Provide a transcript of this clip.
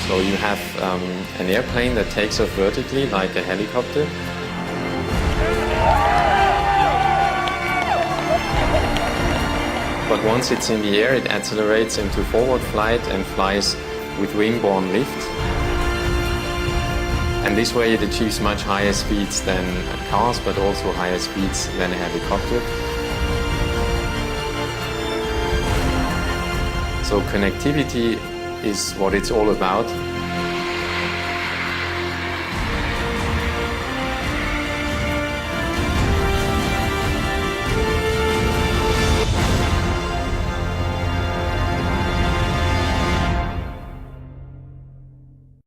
So you have an airplane that takes off vertically like a helicopter. But once it's in the air, it accelerates into forward flight and flies with wing-borne lift. And this way it achieves much higher speeds than cars, but also higher speeds than a helicopter. So connectivity is what it's all about.